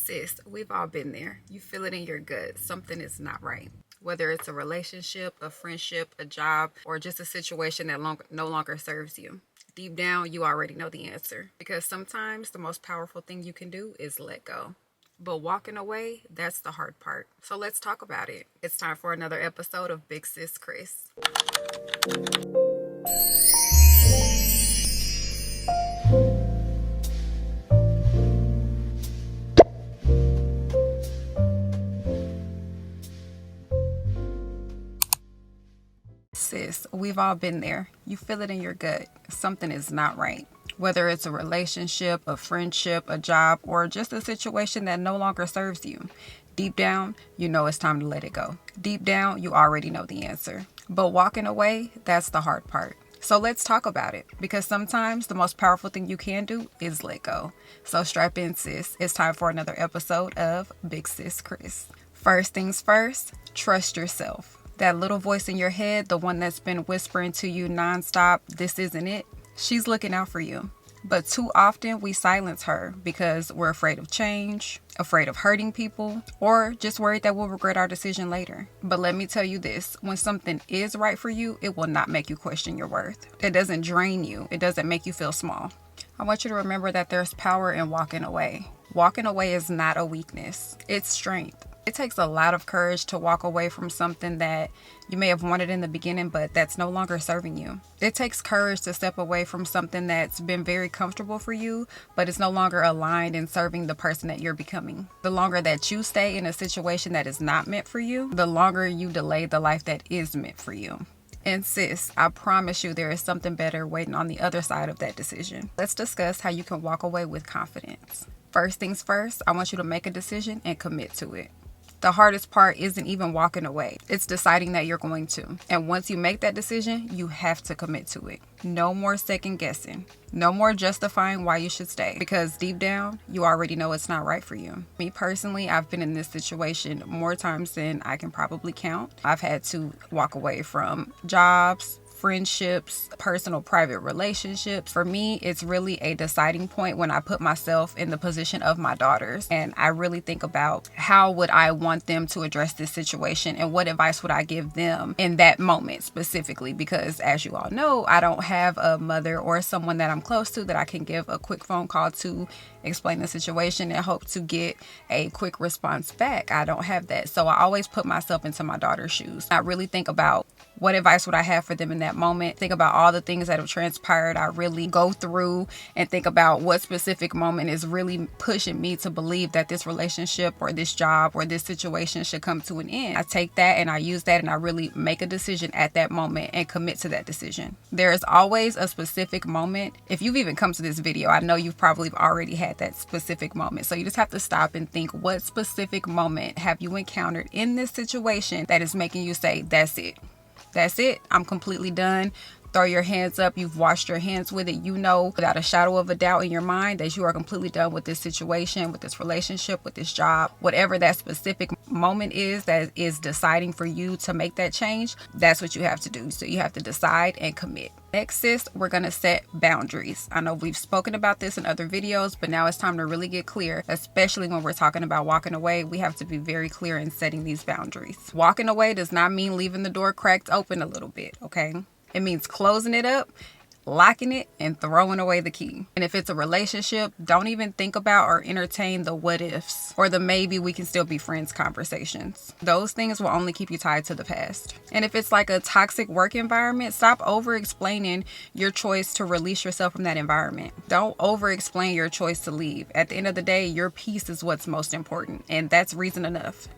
Sis, we've all been there. You feel it in your gut. Something is not right. Whether it's a relationship, a friendship, a job, or just a situation that no longer serves you. Deep down, you already know the answer. Because sometimes the most powerful thing you can do is let go. But walking away, that's the hard part. So let's talk about it. It's time for another episode of Big Sis Chris. Sis, we've all been there. You feel it in your gut. Something is not right. Whether it's a relationship, a friendship, a job, or just a situation that no longer serves you. Deep down, you know it's time to let it go. Deep down, you already know the answer. But walking away, that's the hard part. So let's talk about it, because sometimes the most powerful thing you can do is let go. So strap in, sis. It's time for another episode of Big Sis Chris. First things first, trust yourself. That little voice in your head, the one that's been whispering to you nonstop, this isn't it, she's looking out for you. But too often we silence her because we're afraid of change, afraid of hurting people, or just worried that we'll regret our decision later. But let me tell you this, when something is right for you, it will not make you question your worth. It doesn't drain you. It doesn't make you feel small. I want you to remember that there's power in walking away. Walking away is not a weakness. It's strength. It takes a lot of courage to walk away from something that you may have wanted in the beginning, but that's no longer serving you. It takes courage to step away from something that's been very comfortable for you, but it's no longer aligned in serving the person that you're becoming. The longer that you stay in a situation that is not meant for you, the longer you delay the life that is meant for you. And sis, I promise you there is something better waiting on the other side of that decision. Let's discuss how you can walk away with confidence. First things first, I want you to make a decision and commit to it. The hardest part isn't even walking away. It's deciding that you're going to. And once you make that decision, you have to commit to it. No more second guessing. No more justifying why you should stay. Because deep down, you already know it's not right for you. Me personally, I've been in this situation more times than I can probably count. I've had to walk away from jobs, friendships, personal private relationships. For me, it's really a deciding point when I put myself in the position of my daughters, and I really think about how would I want them to address this situation and what advice would I give them in that moment specifically, because as you all know, I don't have a mother or someone that I'm close to that I can give a quick phone call to, explain the situation and hope to get a quick response back. I don't have that. So I always put myself into my daughter's shoes. I really think about what advice would I have for them in that moment? Think about all the things that have transpired. I really go through and think about what specific moment is really pushing me to believe that this relationship or this job or this situation should come to an end. I take that and I use that and I really make a decision at that moment and commit to that decision. There is always a specific moment. If you've even come to this video, I know you've probably already had that specific moment. So you just have to stop and think, what specific moment have you encountered in this situation that is making you say, that's it? That's it. I'm completely done. Throw your hands up. You've washed your hands with it. You know without a shadow of a doubt in your mind that you are completely done with this situation, with this relationship, with this job. Whatever that specific moment is that is deciding for you to make that change, that's what you have to do. So you have to decide and commit. Next, sis, we're going to set boundaries. I know we've spoken about this in other videos, but now it's time to really get clear, especially when we're talking about walking away. We have to be very clear in setting these boundaries. Walking away does not mean leaving the door cracked open a little bit, okay? It means closing it up, locking it, and throwing away the key. And if it's a relationship, don't even think about or entertain the what ifs or the maybe we can still be friends conversations. Those things will only keep you tied to the past. And if it's like a toxic work environment, stop over explaining your choice to release yourself from that environment. Don't over explain your choice to leave. At the end of the day, your peace is what's most important, and that's reason enough.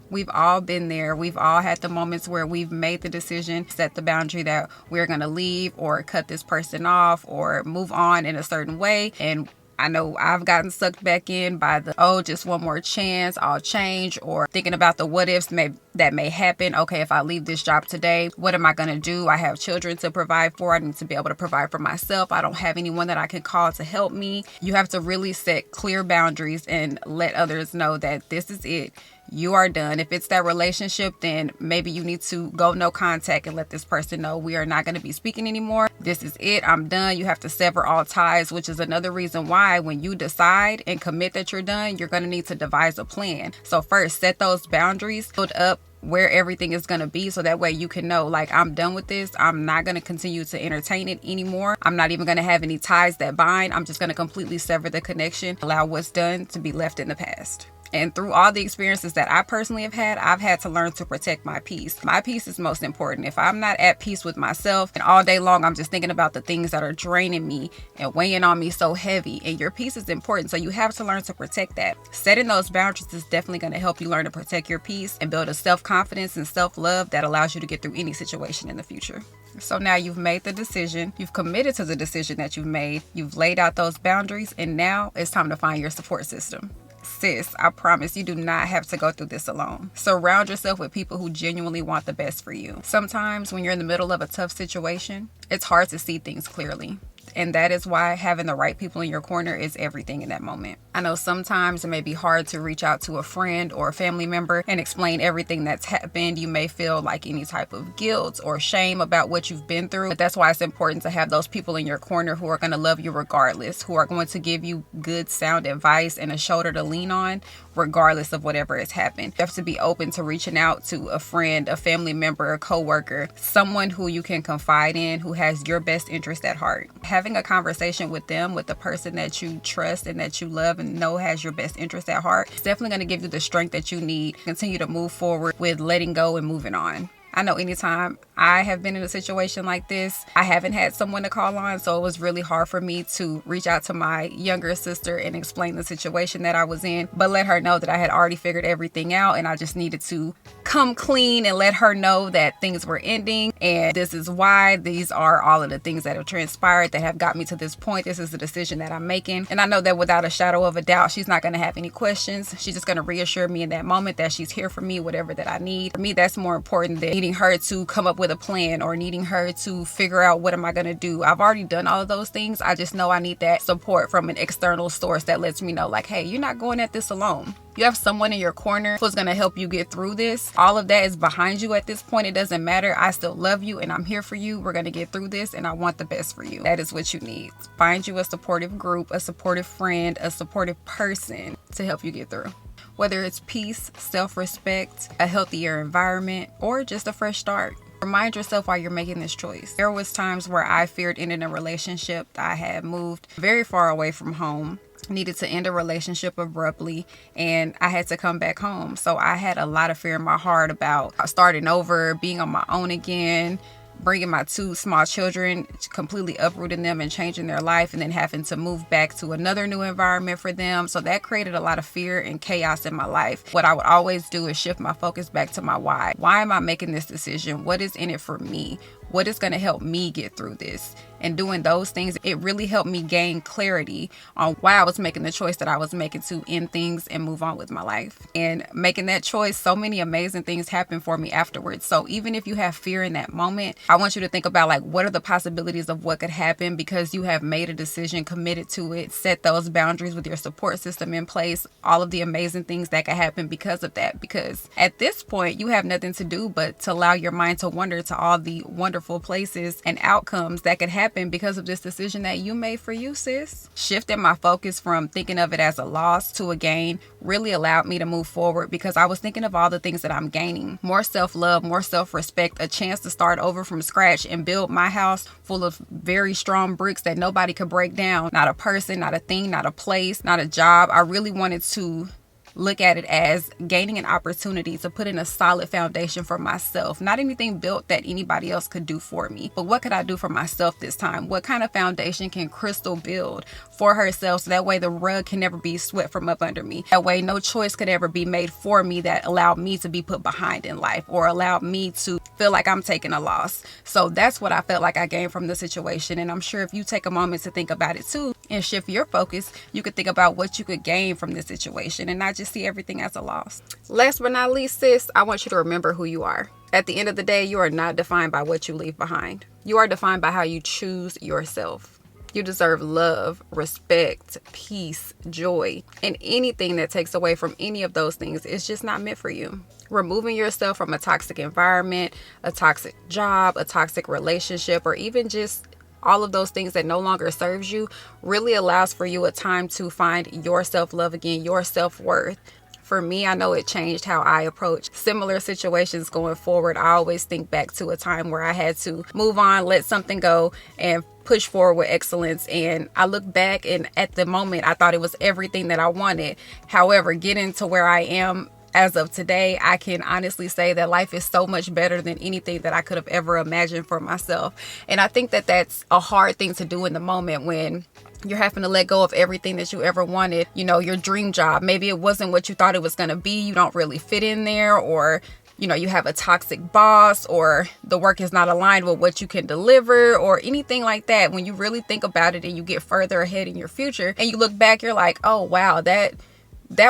We've all been there. We've all had the moments where we've made the decision, set the boundary that we're going to leave or cut this person off or move on in a certain way. And I know I've gotten sucked back in by the, just one more chance, I'll change, or thinking about the what ifs that may happen. Okay, if I leave this job today, what am I going to do? I have children to provide for. I need to be able to provide for myself. I don't have anyone that I can call to help me. You have to really set clear boundaries and let others know that this is it. You are done. If it's that relationship, then maybe you need to go no contact and let this person know we are not going to be speaking anymore. This is it. I'm done. You have to sever all ties, which is another reason why when you decide and commit that you're done, you're going to need to devise a plan. So first, set those boundaries, build up where everything is going to be, so that way you can know, like, I'm done with this. I'm not going to continue to entertain it anymore. I'm not even going to have any ties that bind. I'm just going to completely sever the connection, allow what's done to be left in the past. And through all the experiences that I personally have had, I've had to learn to protect my peace. My peace is most important. If I'm not at peace with myself and all day long I'm just thinking about the things that are draining me and weighing on me so heavy, and your peace is important, so you have to learn to protect that. Setting those boundaries is definitely going to help you learn to protect your peace and build a self-confidence and self-love that allows you to get through any situation in the future. So now you've made the decision, you've committed to the decision that you've made, you've laid out those boundaries, and now it's time to find your support system. Sis, I promise you do not have to go through this alone. Surround yourself with people who genuinely want the best for you. Sometimes when you're in the middle of a tough situation, it's hard to see things clearly. And that is why having the right people in your corner is everything in that moment. I know sometimes it may be hard to reach out to a friend or a family member and explain everything that's happened. You may feel like any type of guilt or shame about what you've been through. But that's why it's important to have those people in your corner who are going to love you regardless, who are going to give you good sound advice and a shoulder to lean on regardless of whatever has happened. You have to be open to reaching out to a friend, a family member, a coworker, someone who you can confide in, who has your best interest at heart. Having a conversation with them, with the person that you trust and that you love and know has your best interest at heart, it's definitely going to give you the strength that you need to continue to move forward with letting go and moving on. I know anytime I have been in a situation like this, I haven't had someone to call on, so it was really hard for me to reach out to my younger sister and explain the situation that I was in, but let her know that I had already figured everything out and I just needed to come clean and let her know that things were ending and this is why. These are all of the things that have transpired that have got me to this point. This is the decision that I'm making, and I know that without a shadow of a doubt, she's not going to have any questions. She's just going to reassure me in that moment that she's here for me, whatever that I need. For me, that's more important than needing her to come up with a plan or needing her to figure out what am I going to do. I've already done all of those things. I just know I need that support from an external source that lets me know, like, hey, you're not going at this alone. You have someone in your corner who's going to help you get through this. All of that is behind you at this point. It doesn't matter. I still love you and I'm here for you. We're going to get through this and I want the best for you. That is what you need. Find you a supportive group, a supportive friend, a supportive person to help you get through. Whether it's peace, self-respect, a healthier environment, or just a fresh start. Remind yourself why you're making this choice. There was times where I feared ending a relationship. I had moved very far away from home, needed to end a relationship abruptly, and I had to come back home. So I had a lot of fear in my heart about starting over, being on my own again, bringing my 2 small children, completely uprooting them and changing their life, and then having to move back to another new environment for them. So that created a lot of fear and chaos in my life. What I would always do is shift my focus back to my why. Why am I making this decision? What is in it for me? What is going to help me get through this? And doing those things, it really helped me gain clarity on why I was making the choice that I was making to end things and move on with my life. And making that choice, so many amazing things happen for me afterwards. So even if you have fear in that moment, I want you to think about, like, what are the possibilities of what could happen because you have made a decision, committed to it, set those boundaries with your support system in place, all of the amazing things that could happen because of that. Because at this point, you have nothing to do but to allow your mind to wander to all the wonderful places and outcomes that could happen because of this decision that you made for you, sis. Shifting my focus from thinking of it as a loss to a gain really allowed me to move forward because I was thinking of all the things that I'm gaining. More self-love, more self-respect, a chance to start over from scratch and build my house full of very strong bricks that nobody could break down. Not a person, not a thing, not a place, not a job. I really wanted to look at it as gaining an opportunity to put in a solid foundation for myself. Not anything built that anybody else could do for me, but what could I do for myself this time? What kind of foundation can Crystal build for herself so that way the rug can never be swept from up under me? That way no choice could ever be made for me that allowed me to be put behind in life or allowed me to feel like I'm taking a loss. So that's what I felt like I gained from the situation. And I'm sure if you take a moment to think about it too and shift your focus, you could think about what you could gain from this situation and not just see everything as a loss. Last but not least, sis, I want you to remember who you are. At the end of the day, you are not defined by what you leave behind. You are defined by how you choose yourself. You deserve love, respect, peace, joy, and anything that takes away from any of those things is just not meant for you. Removing yourself from a toxic environment, a toxic job, a toxic relationship, or even just all of those things that no longer serves you really allows for you a time to find your self-love again, your self-worth. For me, I know it changed how I approach similar situations going forward. I always think back to a time where I had to move on, let something go, and push forward with excellence. And I look back, and at the moment, I thought it was everything that I wanted. However, getting to where I am as of today, I can honestly say that life is so much better than anything that I could have ever imagined for myself. And I think that that's a hard thing to do in the moment when you're having to let go of everything that you ever wanted. You know, your dream job, maybe it wasn't what you thought it was going to be. You don't really fit in there, or you know, you have a toxic boss, or the work is not aligned with what you can deliver, or anything like that. When you really think about it and you get further ahead in your future and you look back, you're like, oh wow, that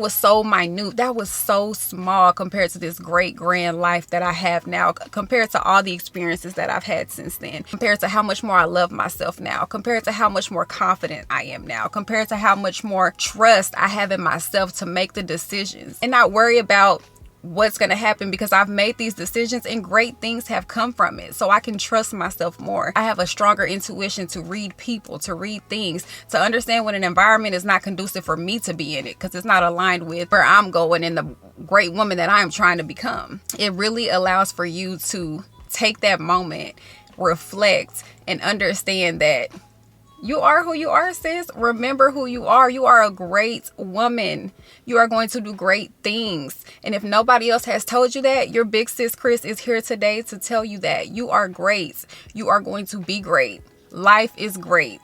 was so minute. That was so small compared to this great grand life that I have now, compared to all the experiences that I've had since then, compared to how much more I love myself now, compared to how much more confident I am now, compared to how much more trust I have in myself to make the decisions and not worry about what's going to happen, because I've made these decisions and great things have come from it. So I can trust myself more. I have a stronger intuition to read people, to read things, to understand when an environment is not conducive for me to be in it, because it's not aligned with where I'm going and the great woman that I am trying to become. It really allows for you to take that moment, reflect, and understand that you are who you are, sis. Remember who you are. You are a great woman. You are going to do great things. And if nobody else has told you that, your big sis Chris is here today to tell you that you are great. You are going to be great. Life is great.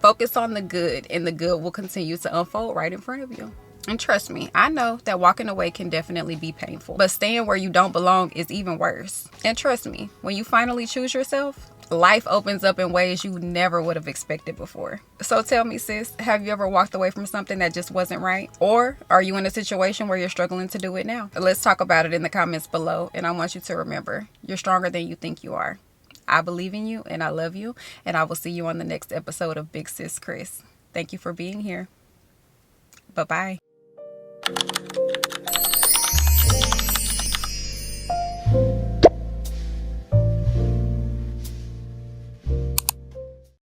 Focus on the good, and the good will continue to unfold right in front of you. And trust me, I know that walking away can definitely be painful, but staying where you don't belong is even worse. And trust me, when you finally choose yourself, life opens up in ways you never would have expected before. So tell me, sis, have you ever walked away from something that just wasn't right? Or are you in a situation where you're struggling to do it now? Let's talk about it in the comments below. And I want you to remember, you're stronger than you think you are. I believe in you and I love you. And I will see you on the next episode of Big Sis Chris. Thank you for being here. Bye-bye.